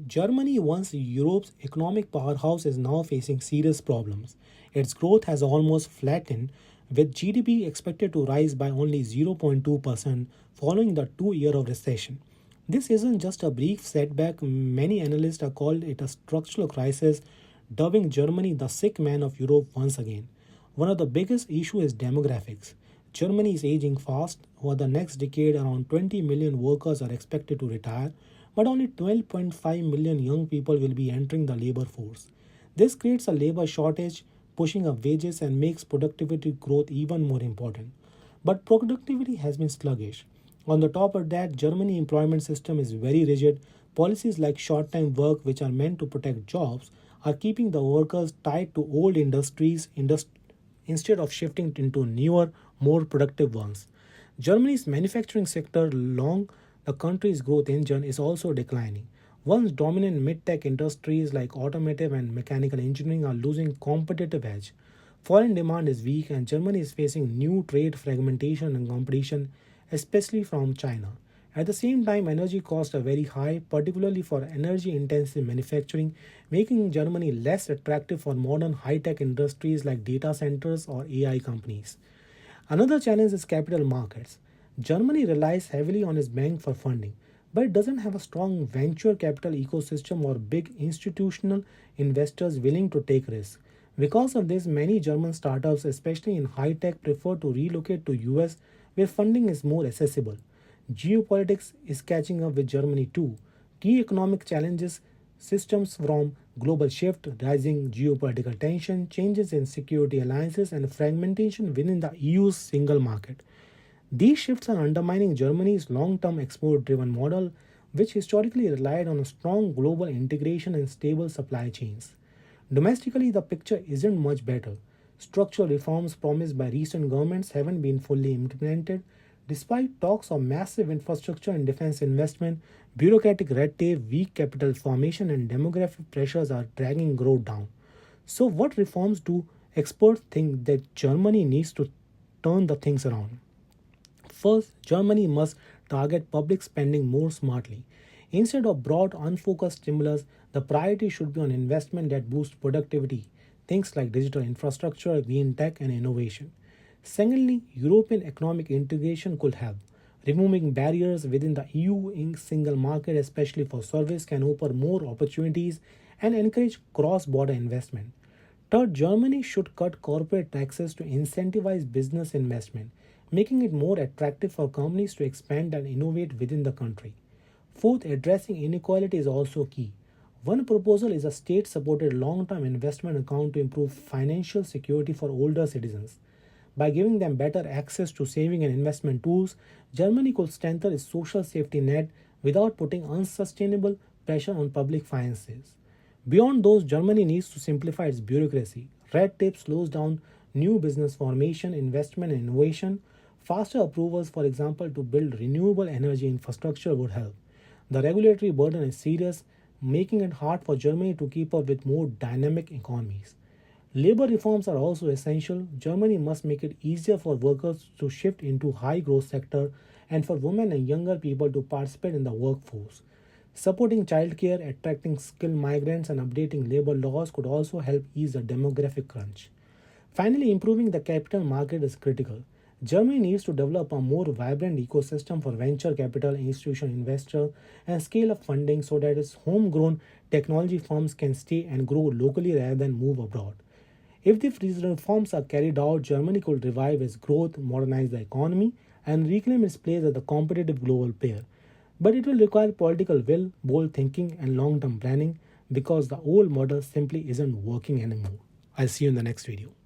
Germany, once Europe's economic powerhouse, is now facing serious problems. Its growth has almost flattened, with GDP expected to rise by only 0.2% following the 2 year of recession. This isn't just a brief setback, many analysts have called it a structural crisis, dubbing Germany the sick man of Europe once again. One of the biggest issues is demographics. Germany is aging fast. Over the next decade, around 20 million workers are expected to retire, but only 12.5 million young people will be entering the labor force. This creates a labor shortage, pushing up wages and makes productivity growth even more important. But productivity has been sluggish. On the top of that, Germany employment system is very rigid. Policies like short-time work, which are meant to protect jobs, are keeping the workers tied to old instead of shifting into newer, more productive ones. Germany's manufacturing sector, along the country's growth engine, is also declining. Once dominant mid-tech industries like automotive and mechanical engineering are losing competitive edge. Foreign demand is weak and Germany is facing new trade fragmentation and competition, especially from China. At the same time, energy costs are very high, particularly for energy intensive manufacturing, making Germany less attractive for modern high tech industries like data centers or AI companies. Another challenge is capital markets. Germany relies heavily on its bank for funding, but it doesn't have a strong venture capital ecosystem or big institutional investors willing to take risks. Because of this, many German startups, especially in high tech, prefer to relocate to US where funding is more accessible. Geopolitics is catching up with Germany too. Key economic challenges systems from global shift, rising geopolitical tension, changes in security alliances, and fragmentation within the EU's single market. These shifts are undermining Germany's long term export driven model, which historically relied on a strong global integration and stable supply chains. Domestically, the picture isn't much better. Structural reforms promised by recent governments haven't been fully implemented. Despite talks of massive infrastructure and defense investment, bureaucratic red tape, weak capital formation, and demographic pressures are dragging growth down. So, what reforms do experts think that Germany needs to turn the things around? First, Germany must target public spending more smartly. Instead of broad, unfocused stimulus, the priority should be on investment that boosts productivity, things like digital infrastructure, green tech, and innovation. Secondly, European economic integration could help. Removing barriers within the EU single market, especially for service, can open more opportunities and encourage cross border investment. Third, Germany should cut corporate taxes to incentivize business investment, making it more attractive for companies to expand and innovate within the country. Fourth, addressing inequality is also key. One proposal is a state supported long term investment account to improve financial security for older citizens. By giving them better access to saving and investment tools, Germany could strengthen its social safety net without putting unsustainable pressure on public finances. Beyond those, Germany needs to simplify its bureaucracy. Red tape slows down new business formation, investment, and innovation. Faster approvals, for example, to build renewable energy infrastructure would help. The regulatory burden is serious, making it hard for Germany to keep up with more dynamic economies. Labor reforms are also essential. Germany must make it easier for workers to shift into high growth sector and for women and younger people to participate in the workforce. Supporting childcare, attracting skilled migrants and updating labor laws could also help ease the demographic crunch. Finally, improving the capital market is critical. Germany needs to develop a more vibrant ecosystem for venture capital, institutional investors, and scale up funding so that its homegrown technology firms can stay and grow locally rather than move abroad. If these reforms are carried out, Germany could revive its growth, modernize the economy, and reclaim its place as a competitive global player. But it will require political will, bold thinking, and long term planning because the old model simply isn't working anymore. I'll see you in the next video.